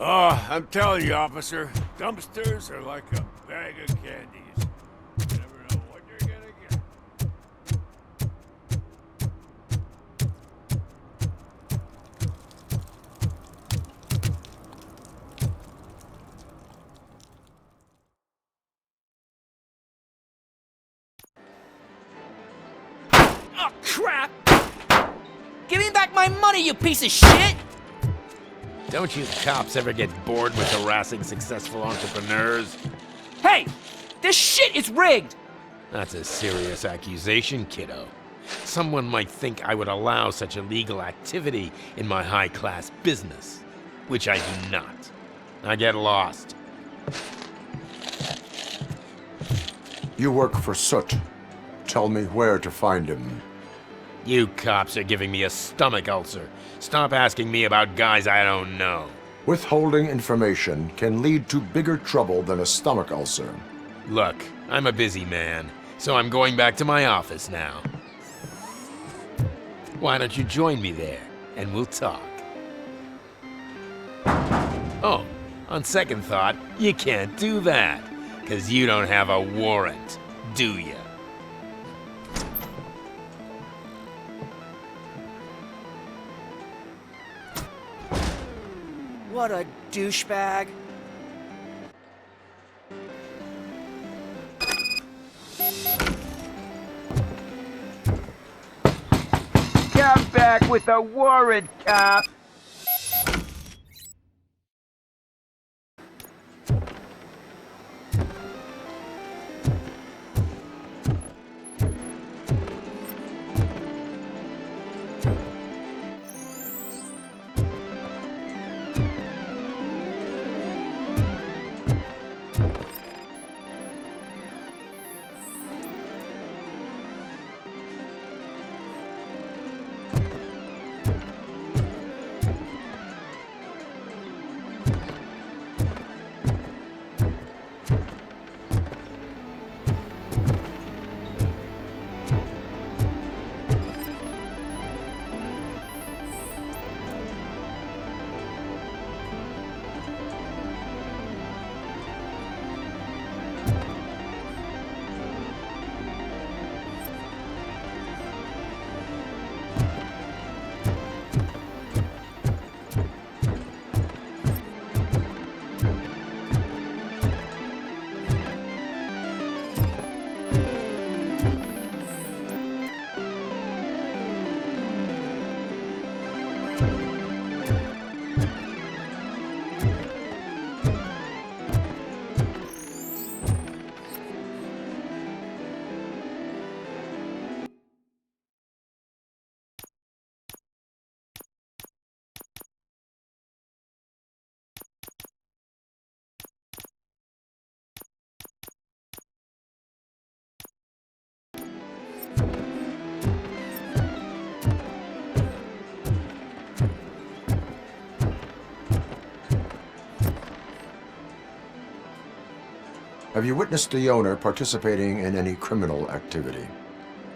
Oh, I'm telling you, officer, dumpsters are like a bag of candies. You never know what you're gonna get. Oh, crap! Give me back my money, you piece of shit! Don't you cops ever get bored with harassing successful entrepreneurs? Hey! This shit is rigged! That's a serious accusation, kiddo. Someone might think I would allow such illegal activity in my high-class business, which I do not. I get lost. You work for Soot. Tell me where to find him. You cops are giving me a stomach ulcer. Stop asking me about guys I don't know. Withholding information can lead to bigger trouble than a stomach ulcer. Look, I'm a busy man, so I'm going back to my office now. Why don't you join me there, and we'll talk. Oh, on second thought, you can't do that, 'cause you don't have a warrant, do you? What a douchebag. Come back with a warrant, cop! Have you witnessed the owner participating in any criminal activity?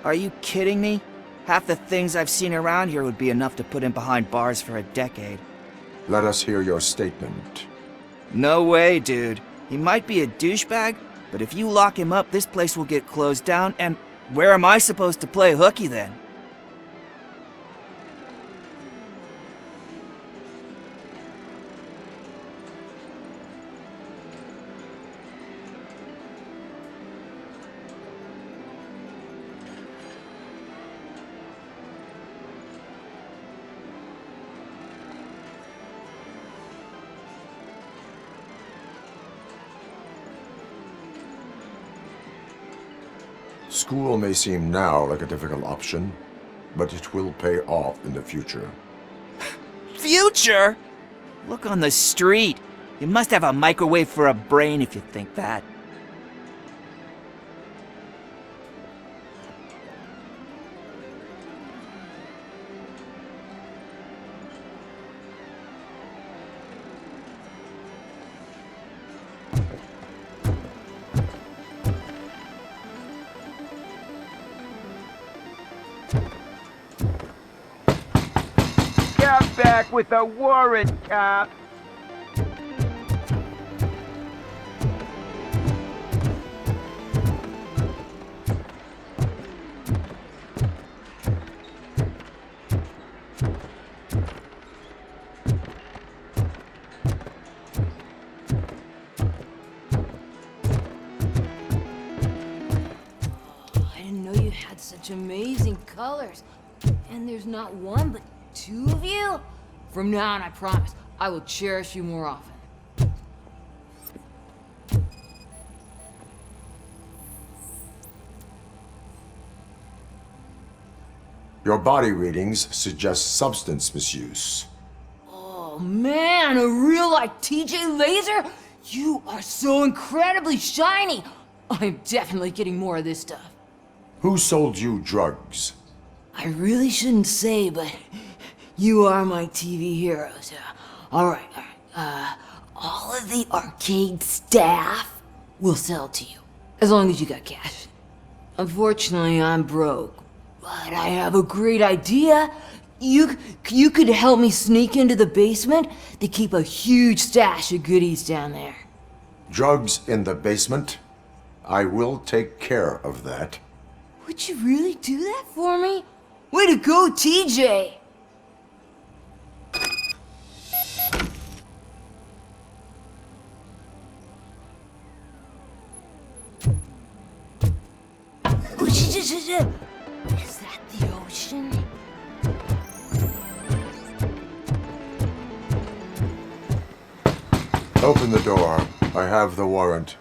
Are you kidding me? Half the things I've seen around here would be enough to put him behind bars for a decade. Let us hear your statement. No way, dude. He might be a douchebag, but if you lock him up, this place will get closed down, and where am I supposed to play hooky then? School may seem now like a difficult option, but it will pay off in the future. Future? Look on the street. You must have a microwave for a brain if you think that. Come back with a warrant, cop! had such amazing colors. And there's not one, but two of you? From now on, I promise, I will cherish you more often. Your body readings suggest substance misuse. Oh man, a real like TJ Laser? You are so incredibly shiny! I'm definitely getting more of this stuff. Who sold you drugs? I really shouldn't say, but you are my TV heroes. Alright. All of the arcade staff will sell to you, as long as you got cash. Unfortunately, I'm broke, but I have a great idea. You could help me sneak into the basement. They keep a huge stash of goodies down there. Drugs in the basement? I will take care of that. Would you really do that for me? Way to go, TJ! Is that the ocean? Open the door. I have the warrant.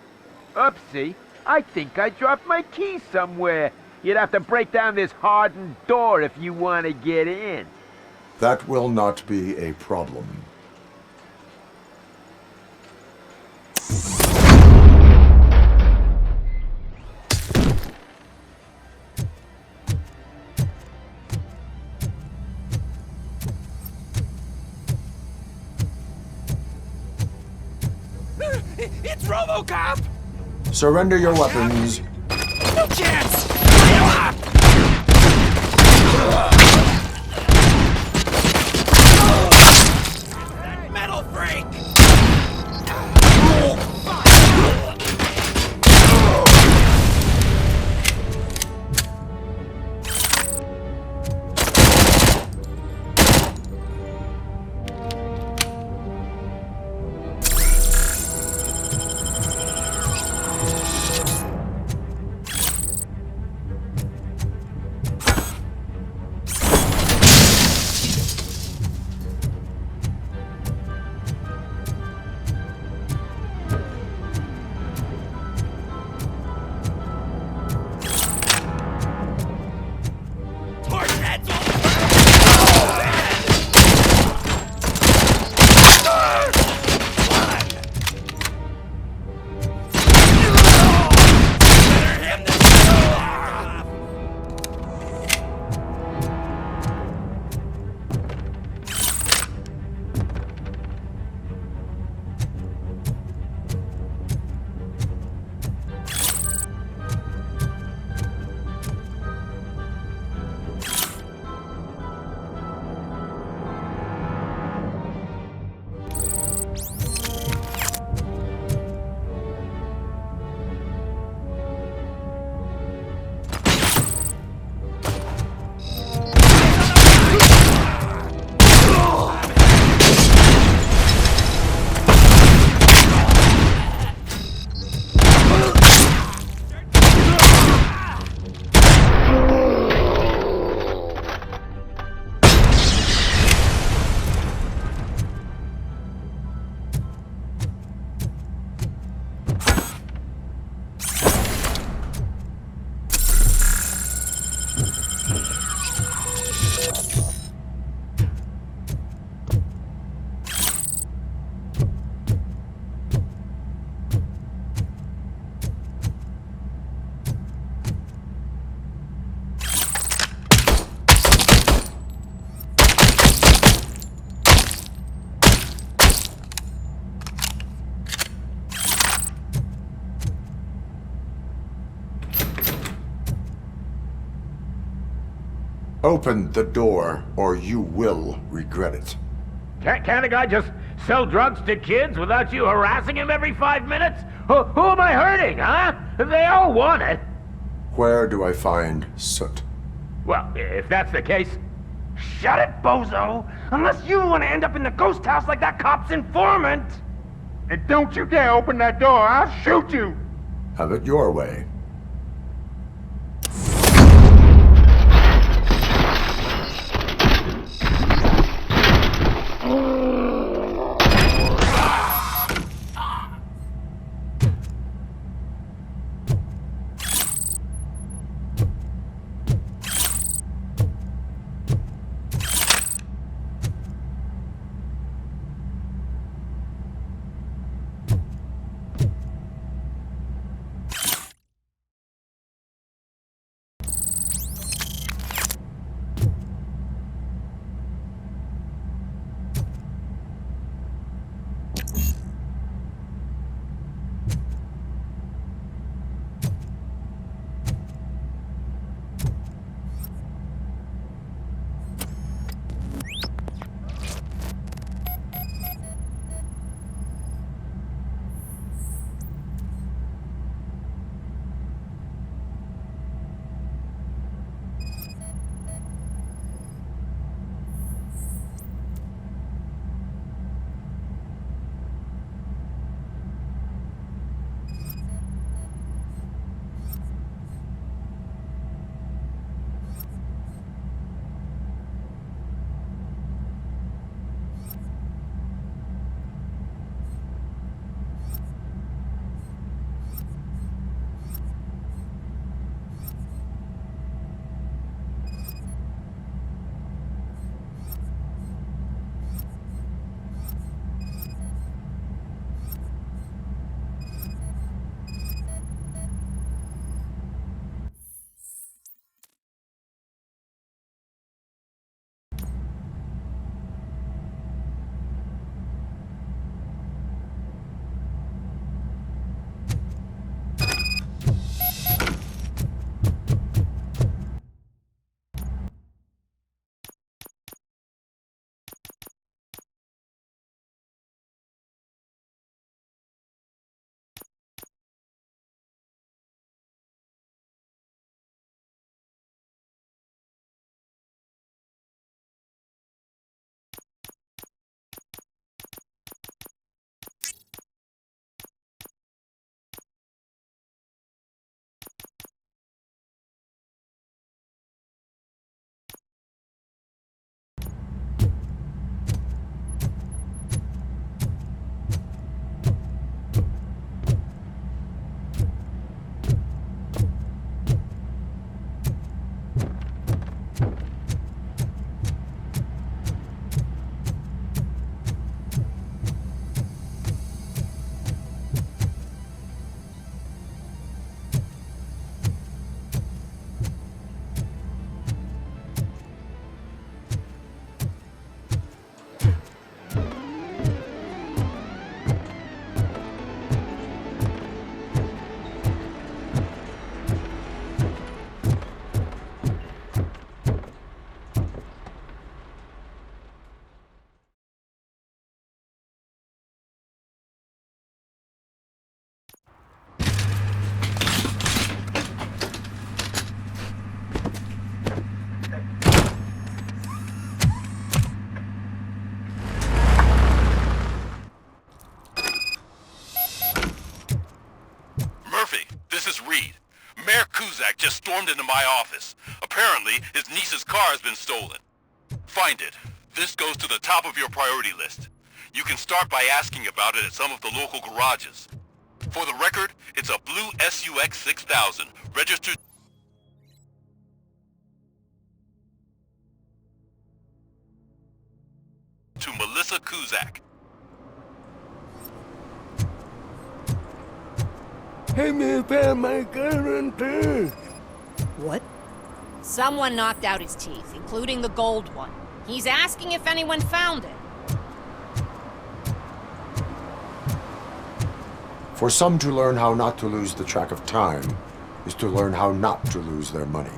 Oopsie, I think I dropped my keys somewhere. You'd have to break down this hardened door if you want to get in. That will not be a problem. It's Robocop! Surrender your weapons. No chance! Metal freak! Open the door, or you will regret it. Can't a guy just sell drugs to kids without you harassing him every 5 minutes? Who am I hurting, huh? They all want it. Where do I find Soot? Well, if that's the case, shut it, bozo! Unless you want to end up in the ghost house like that cop's informant! And don't you dare open that door, I'll shoot you! Have it your way. has stormed into my office. Apparently, his niece's car has been stolen. Find it. This goes to the top of your priority list. You can start by asking about it at some of the local garages. For the record, it's a blue SUX 6000, registered to Melissa Kuzak. Hey, man, found my gun too. What? Someone knocked out his teeth, including the gold one. He's asking if anyone found it. For some to learn how not to lose the track of time is to learn how not to lose their money.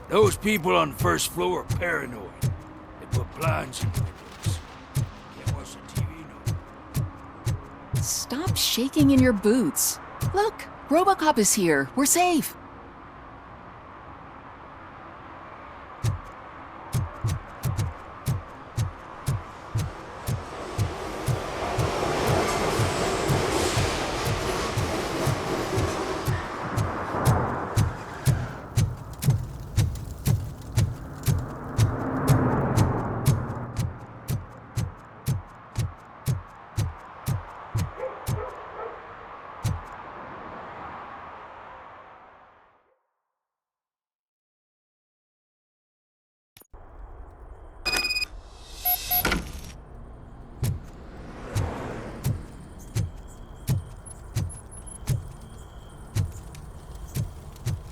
Those people on the first floor are paranoid. They put blinds in windows. Can't watch the TV no more. Stop shaking in your boots. Look, Robocop is here. We're safe.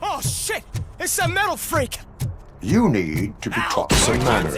Oh shit! It's a metal freak! You need to be taught some manners.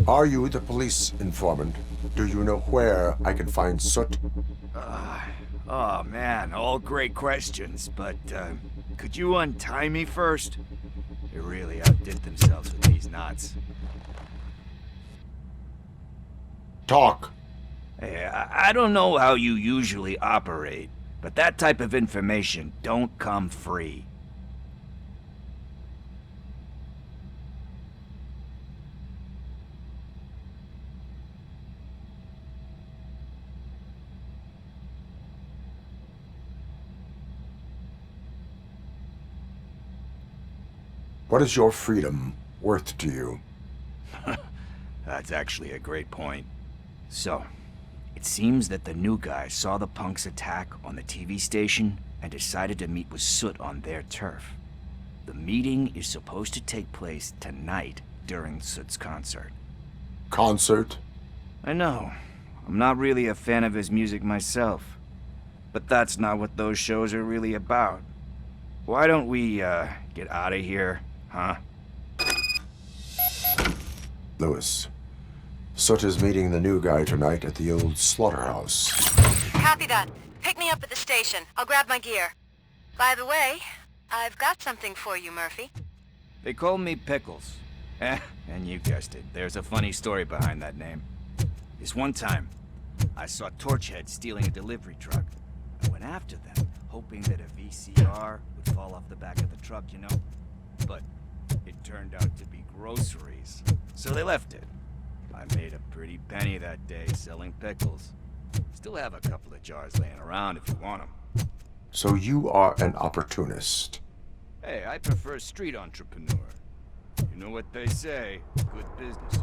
Are you the police informant? Do you know where I can find Soot? Oh man, all great questions, but could you untie me first? They really outdid themselves with these knots. Talk. Hey, I don't know how you usually operate, but that type of information don't come free. What is your freedom worth to you? That's actually a great point. So, it seems that the new guy saw the punks attack on the TV station and decided to meet with Soot on their turf. The meeting is supposed to take place tonight during Soot's concert. Concert? I know. I'm not really a fan of his music myself. But that's not what those shows are really about. Why don't we, get out of here, huh? Lewis. Soot is meeting the new guy tonight at the old slaughterhouse. Copy that. Pick me up at the station. I'll grab my gear. By the way, I've got something for you, Murphy. They call me Pickles. And you guessed it, there's a funny story behind that name. This one time, I saw Torchhead stealing a delivery truck. I went after them, hoping that a VCR would fall off the back of the truck, you know? But it turned out to be groceries, so they left it. I made a pretty penny that day selling pickles. Still have a couple of jars laying around if you want them. So you are an opportunist. Hey, I prefer street entrepreneur. You know what they say, good business.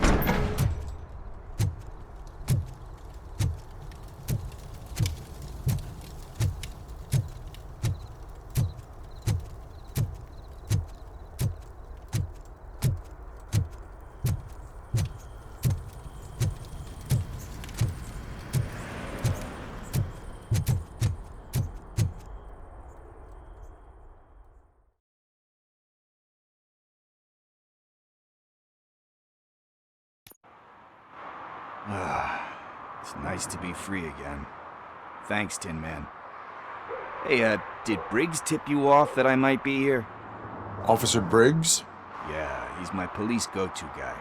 It's nice to be free again. Thanks, Tin Man. Hey, did Briggs tip you off that I might be here? Officer Briggs? Yeah, he's my police go-to guy.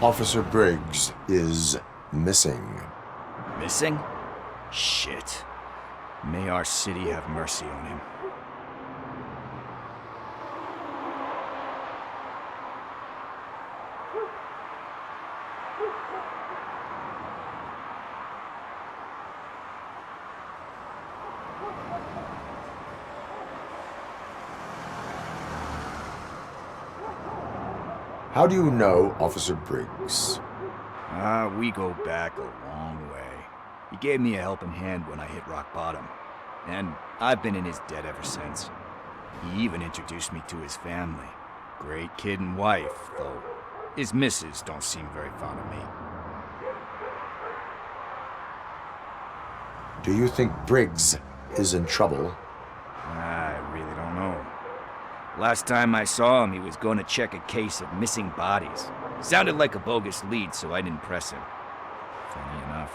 Officer Briggs is missing. Missing? Shit. May our city have mercy on him. How do you know Officer Briggs? We go back a long way. He gave me a helping hand when I hit rock bottom. And I've been in his debt ever since. He even introduced me to his family. Great kid and wife, though his missus don't seem very fond of me. Do you think Briggs is in trouble? I really don't know. Last time I saw him, he was going to check a case of missing bodies. Sounded like a bogus lead, so I didn't press him. Funny enough.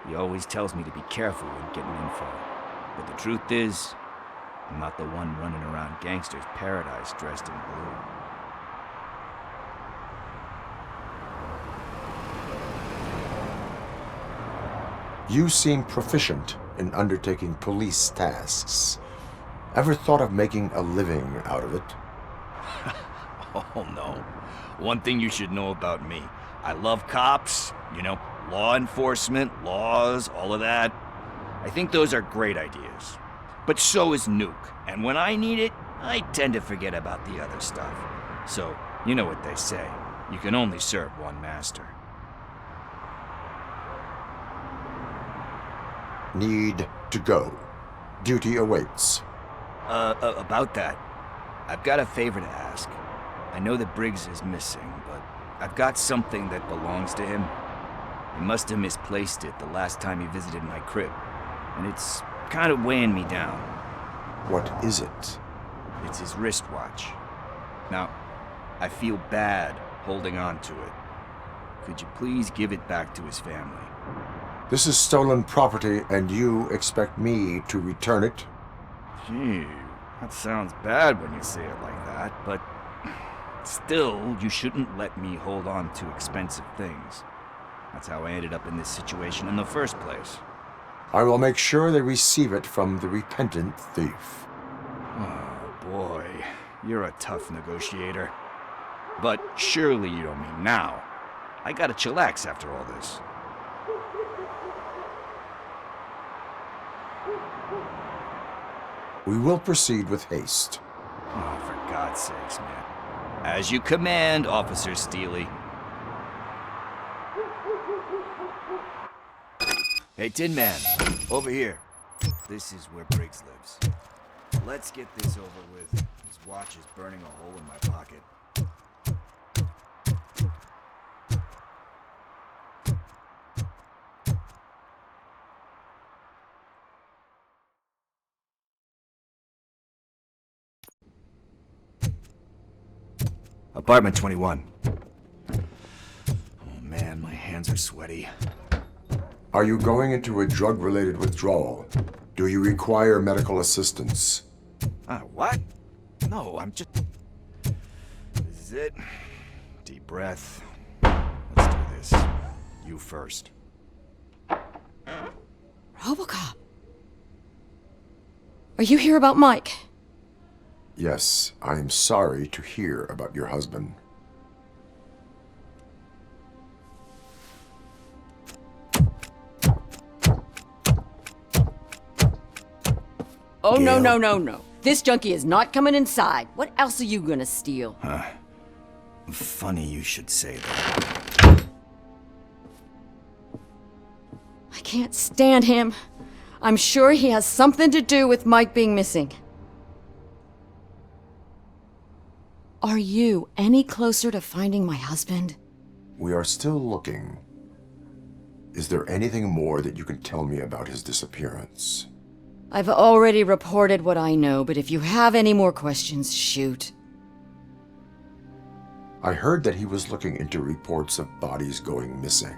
He always tells me to be careful when getting info. But the truth is, I'm not the one running around gangster's paradise dressed in blue. You seem proficient in undertaking police tasks. Ever thought of making a living out of it? Oh no. One thing you should know about me. I love cops, you know, law enforcement, laws, all of that. I think those are great ideas. But so is Nuke, and when I need it, I tend to forget about the other stuff. So, you know what they say. You can only serve one master. Need to go. Duty awaits. About that, I've got a favor to ask. I know that Briggs is missing, but I've got something that belongs to him. He must have misplaced it the last time he visited my crib, and it's kind of weighing me down. What is it? It's his wristwatch. Now, I feel bad holding on to it, Could you please give it back to his family? This is stolen property, and you expect me to return it? Gee, that sounds bad when you say it like that, but still, you shouldn't let me hold on to expensive things. That's how I ended up in this situation in the first place. I will make sure they receive it from the repentant thief. Oh boy, you're a tough negotiator. But surely you don't mean now. I gotta chillax after all this. We will proceed with haste. Oh, for God's sakes, man. As you command, Officer Steely. Hey, Tin Man, over here. This is where Briggs lives. Let's get this over with. His watch is burning a hole in my pocket. Apartment 21. Oh man, my hands are sweaty. Are you going into a drug-related withdrawal? Do you require medical assistance? What? No, I'm just... This is it. Deep breath. Let's do this. You first. Robocop. Are you here about Mike? Yes, I am sorry to hear about your husband. Oh, no. This junkie is not coming inside. What else are you gonna steal? Funny you should say that. I can't stand him. I'm sure he has something to do with Mike being missing. Are you any closer to finding my husband? We are still looking. Is there anything more that you can tell me about his disappearance? I've already reported what I know, but if you have any more questions, shoot. I heard that he was looking into reports of bodies going missing.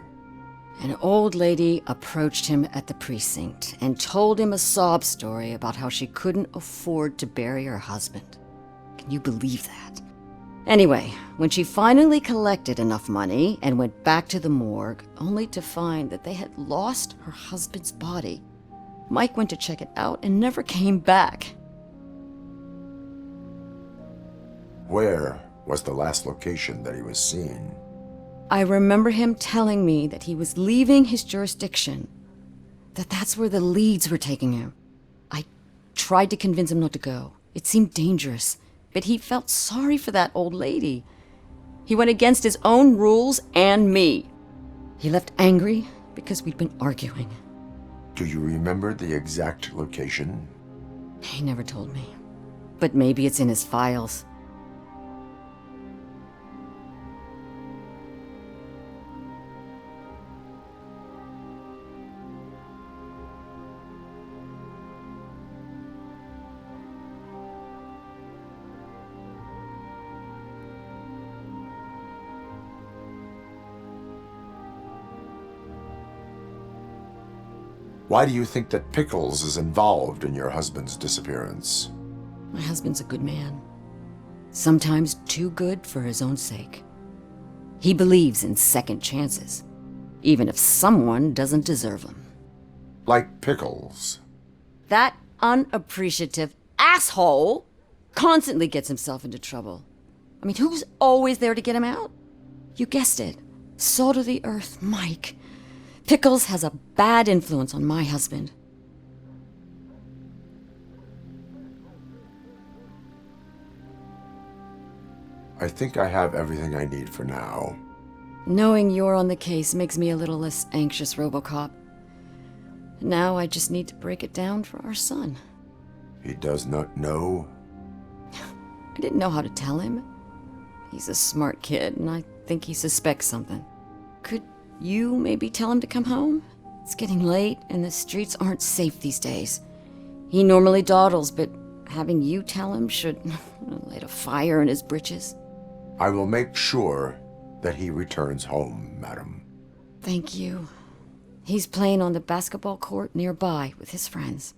An old lady approached him at the precinct and told him a sob story about how she couldn't afford to bury her husband. Can you believe that? Anyway, when she finally collected enough money and went back to the morgue, only to find that they had lost her husband's body, Mike went to check it out and never came back. Where was the last location that he was seen? I remember him telling me that he was leaving his jurisdiction, that's where the leads were taking him. I tried to convince him not to go. It seemed dangerous, but he felt sorry for that old lady. He went against his own rules and me. He left angry because we'd been arguing. Do you remember the exact location? He never told me, but maybe it's in his files. Why do you think that Pickles is involved in your husband's disappearance? My husband's a good man. Sometimes too good for his own sake. He believes in second chances, even if someone doesn't deserve them. Like Pickles. That unappreciative asshole constantly gets himself into trouble. I mean, who's always there to get him out? You guessed it. Salt of the earth, Mike. Pickles has a bad influence on my husband. I think I have everything I need for now. Knowing you're on the case makes me a little less anxious, Robocop. Now I just need to break it down for our son. He does not know? I didn't know how to tell him. He's a smart kid, and I think he suspects something. Could you maybe tell him to come home? It's getting late, and the streets aren't safe these days. He normally dawdles, but having you tell him should light a fire in his britches. I will make sure that he returns home, madam. Thank you. He's playing on the basketball court nearby with his friends.